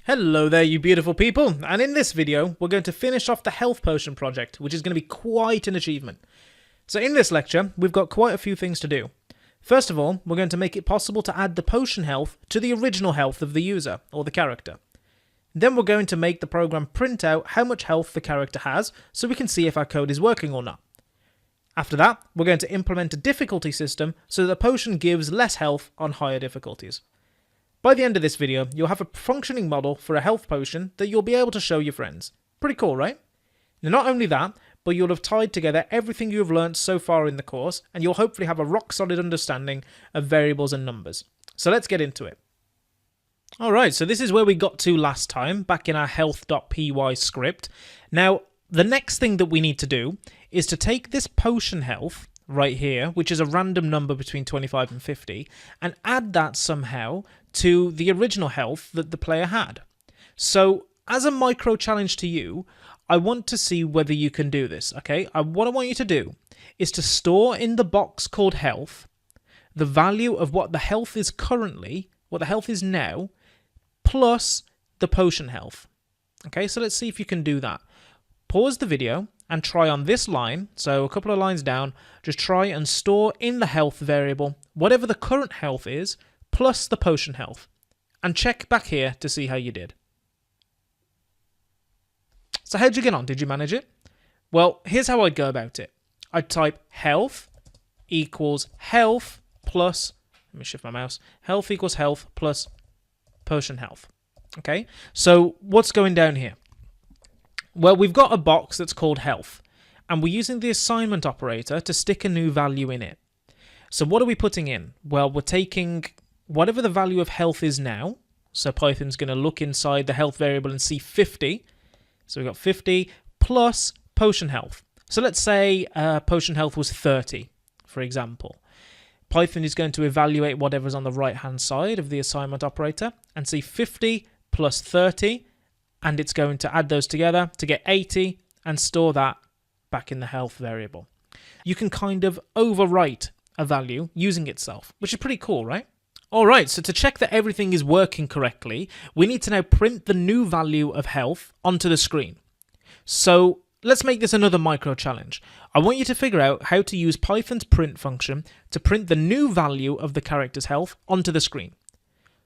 Hello there, you beautiful people, and in this video we're going to finish off the health potion project, which is going to be quite an achievement. So in this lecture we've got quite a few things to do. First of all, we're going to make it possible to add the potion health to the original health of the user, or the character. Then we're going to make the program print out how much health the character has, so we can see if our code is working or not. After that, we're going to implement a difficulty system so that the potion gives less health on higher difficulties. By the end of this video, you'll have a functioning model for a health potion that you'll be able to show your friends. Pretty cool, right? Now, not only that, but you'll have tied together everything you have learned so far in the course, and you'll hopefully have a rock-solid understanding of variables and numbers. So let's get into it. Alright, so this is where we got to last time, back in our health.py script. Now, the next thing that we need to do is to take this potion health right here, which is a random number between 25 and 50, and add that somehow to the original health that the player had. So, as a micro challenge to you, I want to see whether you can do this, okay? What I want you to do is to store in the box called health the value of what the health is currently, what the health is now, plus the potion health. Okay, so let's see if you can do that. Pause the video and try on this line, so a couple of lines down, just try and store in the health variable whatever the current health is, plus the potion health. And check back here to see how you did. So how'd you get on? Did you manage it? Well, here's how I'd go about it. I'd type health equals health plus, let me shift my mouse, health equals health plus potion health. Okay, so what's going down here? Well, we've got a box that's called health, and we're using the assignment operator to stick a new value in it. So what are we putting in? Well, we're taking whatever the value of health is now. So Python's going to look inside the health variable and see 50. So we've got 50 plus potion health. So let's say potion health was 30, for example. Python is going to evaluate whatever's on the right-hand side of the assignment operator and see 50 plus 30, and it's going to add those together to get 80 and store that back in the health variable. You can kind of overwrite a value using itself, which is pretty cool, right? Alright, so to check that everything is working correctly, we need to now print the new value of health onto the screen. So let's make this another micro challenge. I want you to figure out how to use Python's print function to print the new value of the character's health onto the screen.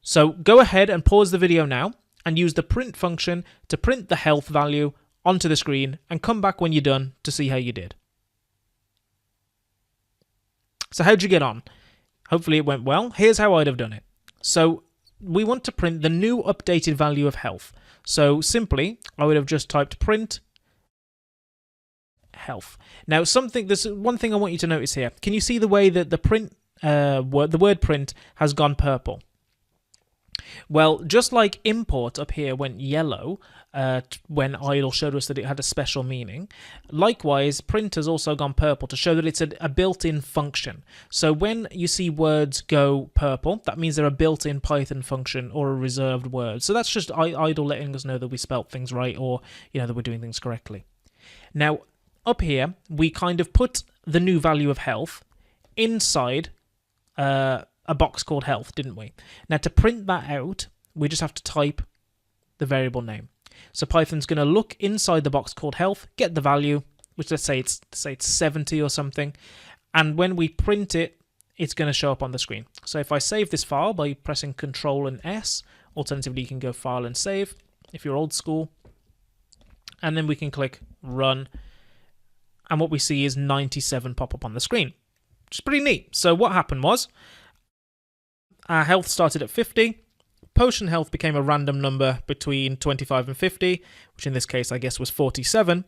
So go ahead and pause the video now and use the print function to print the health value onto the screen, and come back when you're done to see how you did. So how'd you get on? Hopefully it went well. Here's how I'd have done it. So we want to print the new updated value of health. So simply, I would have just typed print health. Now there's one thing I want you to notice here. Can you see the way that the word print has gone purple? Well, just like import up here went yellow when idle showed us that it had a special meaning, likewise print has also gone purple to show that it's a built-in function. So when you see words go purple, that means they're a built-in Python function or a reserved word. So that's just idle letting us know that we spelt things right, or that we're doing things correctly. Now up here we kind of put the new value of health inside a box called health, didn't we? Now to print that out, we just have to type the variable name. So Python's going to look inside the box called health, get the value, which let's say it's 70 or something, and when we print it, it's going to show up on the screen. So if I save this file by pressing Control and S, alternatively you can go File and Save if you're old school, and then we can click Run, and what we see is 97 pop up on the screen, which is pretty neat. So what happened was, our health started at 50, potion health became a random number between 25 and 50, which in this case I guess was 47,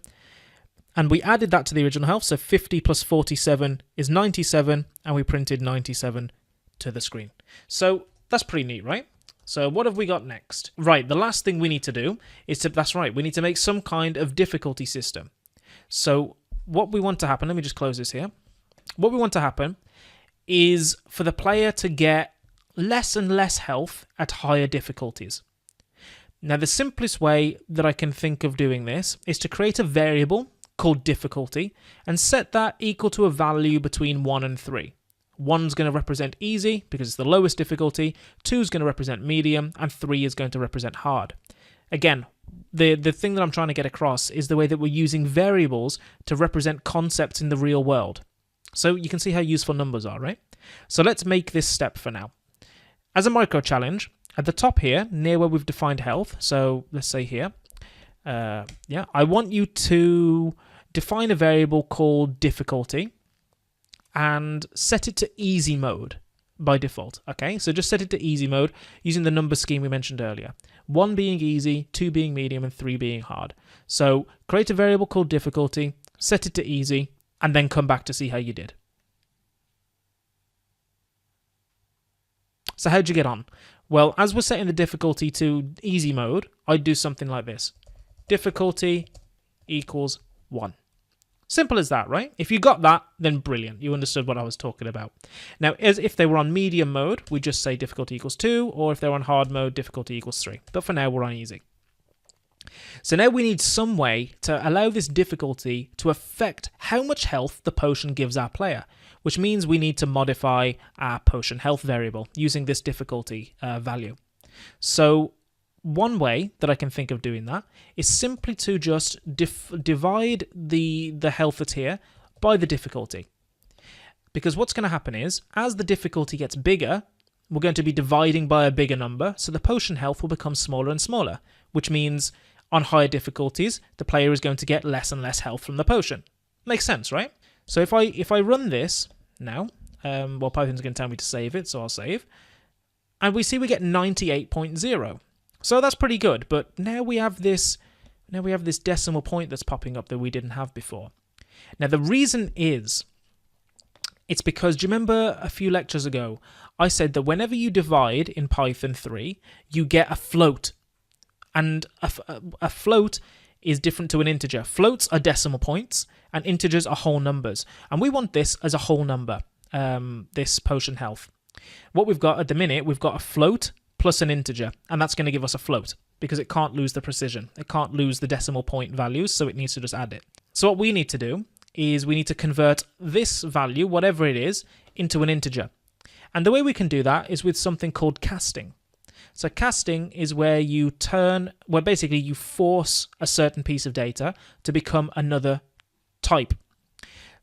and we added that to the original health, so 50 plus 47 is 97, and we printed 97 to the screen. So that's pretty neat, right? So what have we got next? Right, the last thing we need to do is we need to make some kind of difficulty system. So what we want to happen, let me just close this here. What we want to happen is for the player to get less and less health at higher difficulties. Now the simplest way that I can think of doing this is to create a variable called difficulty and set that equal to a value between 1 and 3. 1's going to represent easy because it's the lowest difficulty, 2's going to represent medium, and 3 is going to represent hard. Again, the thing that I'm trying to get across is the way that we're using variables to represent concepts in the real world. So you can see how useful numbers are, right? So let's make this step for now. As a micro challenge, at the top here, near where we've defined health, so let's say here, I want you to define a variable called difficulty and set it to easy mode by default. Okay, so just set it to easy mode using the number scheme we mentioned earlier. 1 being easy, 2 being medium, and 3 being hard. So create a variable called difficulty, set it to easy, and then come back to see how you did. So how'd you get on? Well, as we're setting the difficulty to easy mode, I'd do something like this. Difficulty equals 1. Simple as that, right? If you got that, then brilliant. You understood what I was talking about. Now, as if they were on medium mode, we just say difficulty equals 2, or if they're on hard mode, difficulty equals 3. But for now, we're on easy. So now we need some way to allow this difficulty to affect how much health the potion gives our player, which means we need to modify our potion health variable using this difficulty value. So one way that I can think of doing that is simply to just divide the health that's here by the difficulty. Because what's going to happen is, as the difficulty gets bigger, we're going to be dividing by a bigger number, so the potion health will become smaller and smaller, which means on higher difficulties, the player is going to get less and less health from the potion. Makes sense, right? So if I run this now, Python's going to tell me to save it, so I'll save, and we see we get 98.0. So that's pretty good, but now we have this decimal point that's popping up that we didn't have before. Now the reason is, it's because, do you remember a few lectures ago, I said that whenever you divide in Python 3, you get a float. And a float is different to an integer. Floats are decimal points, and integers are whole numbers. And we want this as a whole number, this potion health. What we've got at the minute, we've got a float plus an integer, and that's going to give us a float, because it can't lose the precision. It can't lose the decimal point values, so it needs to just add it. So what we need to do is we need to convert this value, whatever it is, into an integer. And the way we can do that is with something called casting. So casting is where basically you force a certain piece of data to become another type.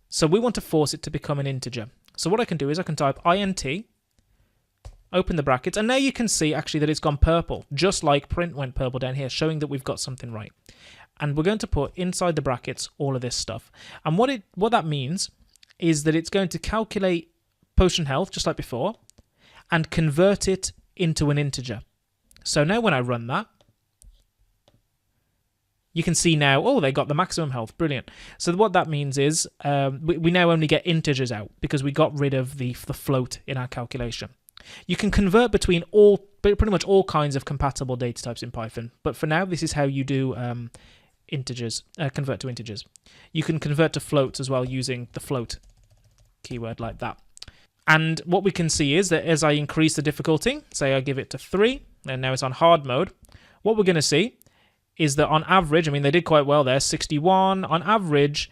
So we want to force it to become an integer. So what I can do is I can type int, open the brackets, and now you can see actually that it's gone purple, just like print went purple down here, showing that we've got something right. And we're going to put inside the brackets all of this stuff. And what that means is that it's going to calculate potion health, just like before, and convert it into an integer. So now when I run that, you can see now, oh, they got the maximum health. Brilliant. So what that means is we now only get integers out because we got rid of the float in our calculation. You can convert between pretty much all kinds of compatible data types in Python, but for now, this is how you do integers, convert to integers. You can convert to floats as well using the float keyword like that. And what we can see is that as I increase the difficulty, say I give it to 3, and now it's on hard mode, what we're going to see is that on average, I mean, they did quite well there, 61. On average,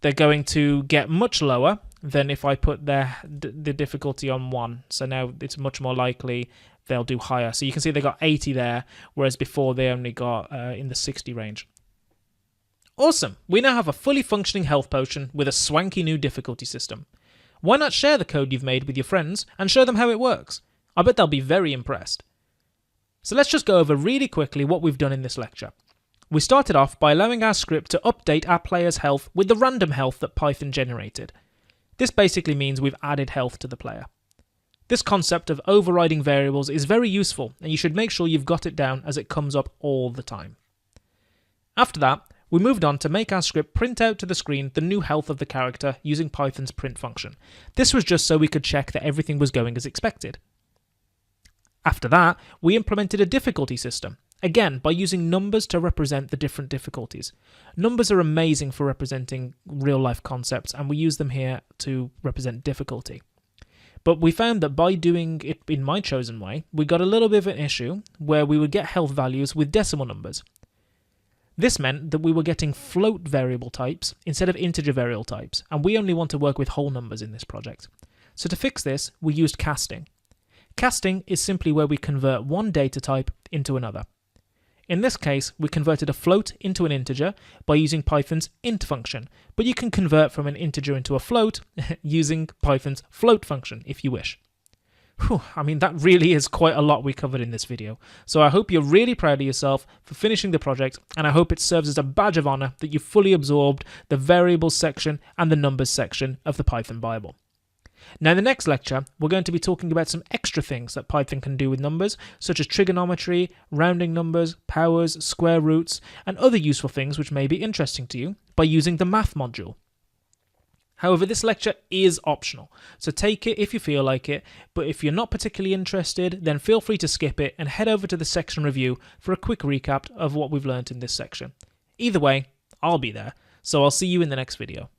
they're going to get much lower than if I put the difficulty on 1. So now it's much more likely they'll do higher. So you can see they got 80 there, whereas before they only got in the 60 range. Awesome. We now have a fully functioning health potion with a swanky new difficulty system. Why not share the code you've made with your friends and show them how it works? I bet they'll be very impressed. So let's just go over really quickly what we've done in this lecture. We started off by allowing our script to update our player's health with the random health that Python generated. This basically means we've added health to the player. This concept of overriding variables is very useful, and you should make sure you've got it down as it comes up all the time. After that, we moved on to make our script print out to the screen the new health of the character using Python's print function. This was just so we could check that everything was going as expected. After that, we implemented a difficulty system, again by using numbers to represent the different difficulties. Numbers are amazing for representing real-life concepts, and we use them here to represent difficulty. But we found that by doing it in my chosen way, we got a little bit of an issue where we would get health values with decimal numbers. This meant that we were getting float variable types instead of integer variable types, and we only want to work with whole numbers in this project. So to fix this, we used casting. Casting is simply where we convert one data type into another. In this case, we converted a float into an integer by using Python's int function, but you can convert from an integer into a float using Python's float function if you wish. Whew, I mean, that really is quite a lot we covered in this video. So I hope you're really proud of yourself for finishing the project, and I hope it serves as a badge of honor that you fully absorbed the variables section and the numbers section of the Python Bible. Now, in the next lecture, we're going to be talking about some extra things that Python can do with numbers, such as trigonometry, rounding numbers, powers, square roots, and other useful things which may be interesting to you by using the math module. However, this lecture is optional, so take it if you feel like it, but if you're not particularly interested, then feel free to skip it and head over to the section review for a quick recap of what we've learned in this section. Either way, I'll be there, so I'll see you in the next video.